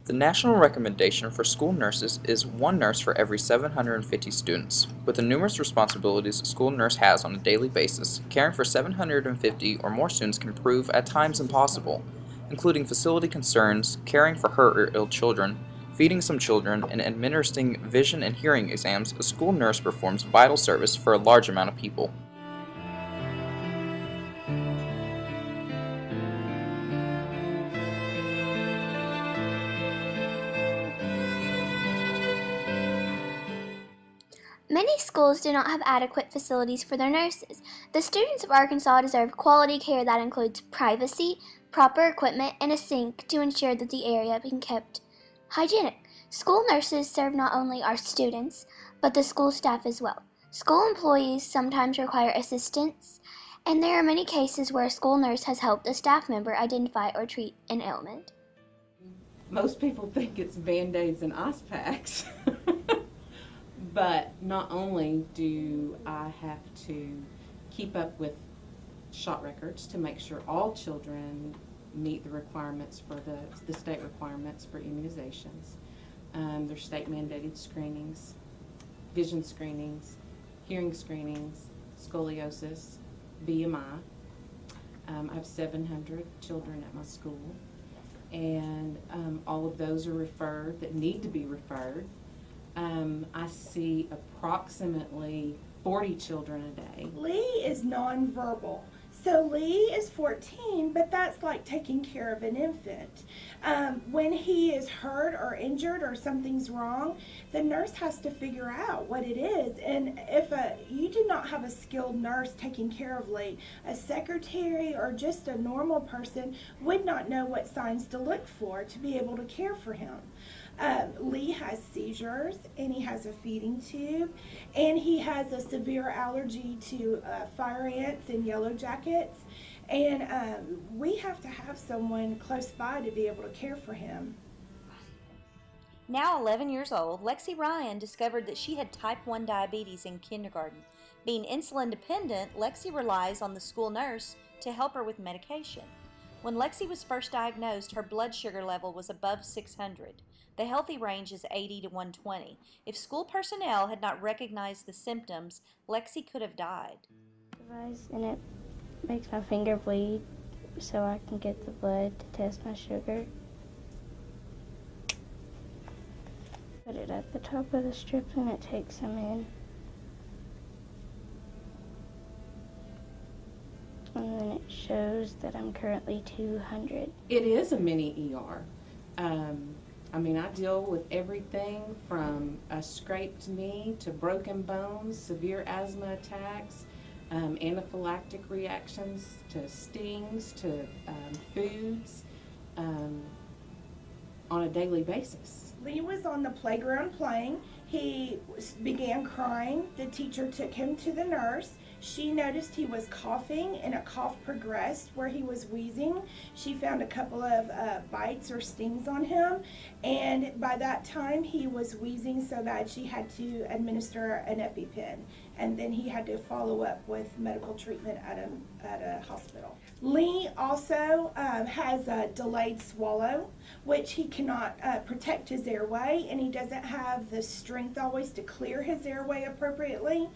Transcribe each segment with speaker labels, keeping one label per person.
Speaker 1: The national recommendation for school nurses is one nurse for every 750 students. With the numerous responsibilities a school nurse has on a daily basis, caring for 750 or more students can prove at times impossible, including facility concerns, caring for hurt or ill children, feeding some children, and administering vision and hearing exams. A school nurse performs vital service for a large amount of people.
Speaker 2: Many schools do not have adequate facilities for their nurses. The students of Arkansas deserve quality care that includes privacy, proper equipment, and a sink to ensure that the area be kept hygienic. School nurses serve not only our students, but the school staff as well. School employees sometimes require assistance, and there are many cases where a school nurse has helped a staff member identify or treat an ailment.
Speaker 3: Most people think it's Band-Aids and ice packs. But not only do I have to keep up with shot records to make sure all children meet the requirements for the state requirements for immunizations. There's state mandated screenings, vision screenings, hearing screenings, scoliosis, BMI. I have 700 children at my school, and all of those are referred that need to be referred. I see approximately 40 children a day.
Speaker 4: Lee is nonverbal. So Lee is 14, but that's like taking care of an infant. When he is hurt or injured or something's wrong, the nurse has to figure out what it is. And if you do not have a skilled nurse taking care of Lee, a secretary or just a normal person would not know what signs to look for to be able to care for him. Lee has seizures, and he has a feeding tube, and he has a severe allergy to fire ants and yellow jackets, and we have to have someone close by to be able to care for him.
Speaker 5: Now 11 years old, Lexi Ryan discovered that she had type 1 diabetes in kindergarten. Being insulin dependent, Lexi relies on the school nurse to help her with medication. When Lexi was first diagnosed, her blood sugar level was above 600. The healthy range is 80 to 120. If school personnel had not recognized the symptoms, Lexi could have died.
Speaker 6: And it makes my finger bleed so I can get the blood to test my sugar. Put it at the top of the strip and it takes them in. And then it shows that I'm currently 200.
Speaker 3: It is a mini ER. I deal with everything from a scraped knee to broken bones, severe asthma attacks, anaphylactic reactions to stings, to foods on a daily basis.
Speaker 4: Lee was on the playground playing. He began crying. The teacher took him to the nurse. She noticed he was coughing, and a cough progressed where he was wheezing. She found a couple of bites or stings on him, and by that time he was wheezing so bad she had to administer an EpiPen, and then he had to follow up with medical treatment at a hospital. Lee also has a delayed swallow, which he cannot protect his airway, and he doesn't have the strength always to clear his airway appropriately,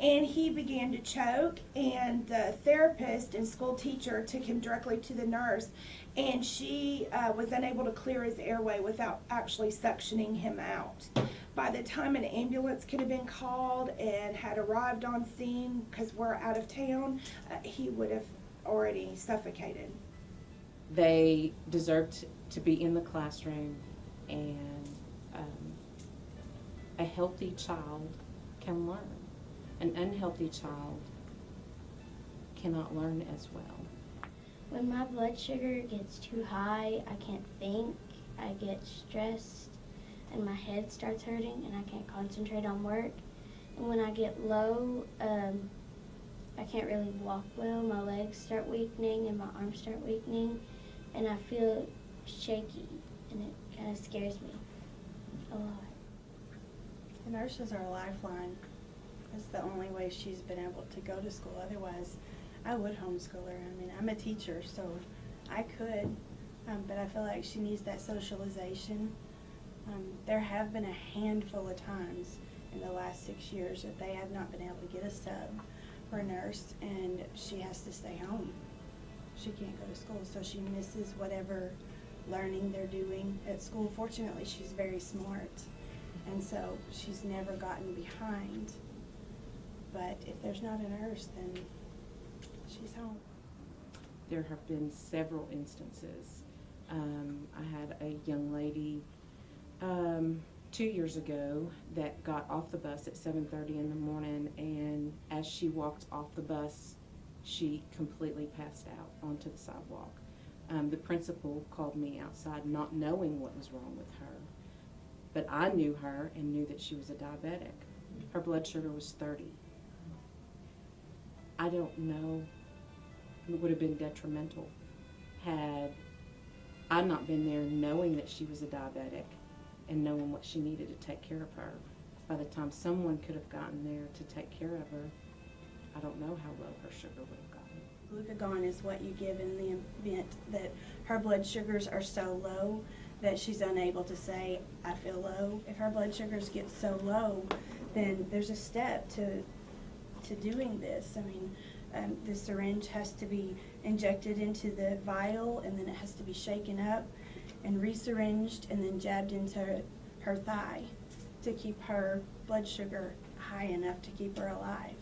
Speaker 4: and he began to choke, and the therapist and school teacher took him directly to the nurse, and she was unable to clear his airway without actually suctioning him out. By the time an ambulance could have been called and had arrived on scene, because we're out of town, he would have already suffocated.
Speaker 3: They deserve to be in the classroom, and a healthy child can learn. An unhealthy child cannot learn as well.
Speaker 6: When my blood sugar gets too high, I can't think, I get stressed, and my head starts hurting, and I can't concentrate on work. And when I get low, I can't really walk well. My legs start weakening, and my arms start weakening, and I feel shaky, and it kind of scares me a lot.
Speaker 7: The nurses are a lifeline. It's the only way she's been able to go to school. Otherwise, I would homeschool her. I'm a teacher, so I could. but I feel like she needs that socialization. There have been a handful of times in the last 6 years that they have not been able to get a sub for a nurse, and she has to stay home. She can't go to school, so she misses whatever learning they're doing at school. Fortunately, she's very smart, and so she's never gotten behind. But if there's not a nurse, then she's home.
Speaker 3: There have been several instances. I had a young lady 2 years ago that got off the bus at 7:30 in the morning, and as she walked off the bus, she completely passed out onto the sidewalk. The principal called me outside not knowing what was wrong with her, but I knew her and knew that she was a diabetic. Her blood sugar was 30. I don't know, it would have been detrimental had I not been there knowing that she was a diabetic and knowing what she needed to take care of her. By the time someone could have gotten there to take care of her, I don't know how low her sugar would have gotten.
Speaker 7: Glucagon is what you give in the event that her blood sugars are so low that she's unable to say, I feel low. If her blood sugars get so low, then there's a step to doing this. I mean, the syringe has to be injected into the vial, and then it has to be shaken up and resyringed and then jabbed into her thigh to keep her blood sugar high enough to keep her alive.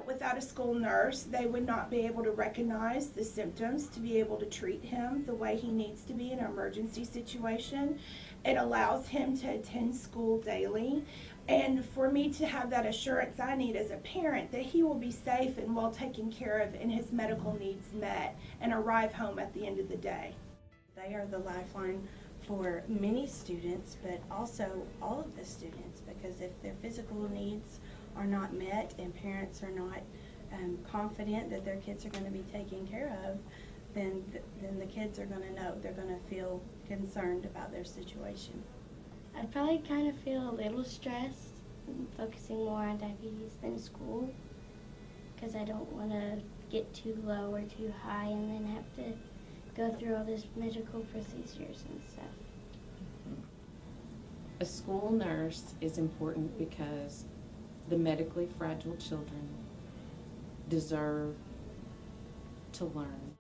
Speaker 4: Without a school nurse, they would not be able to recognize the symptoms to be able to treat him the way he needs to be in an emergency situation. It allows him to attend school daily. And for me to have that assurance I need as a parent that he will be safe and well taken care of and his medical needs met and arrive home at the end of the day.
Speaker 7: They are the lifeline for many students, but also all of the students, because if their physical needs are not met and parents are not confident that their kids are going to be taken care of, then the kids are going to know. They're going to feel concerned about their situation.
Speaker 6: I'd probably kind of feel a little stressed, focusing more on diabetes than school, because I don't want to get too low or too high and then have to go through all these medical procedures and stuff.
Speaker 3: A school nurse is important because the medically fragile children deserve to learn.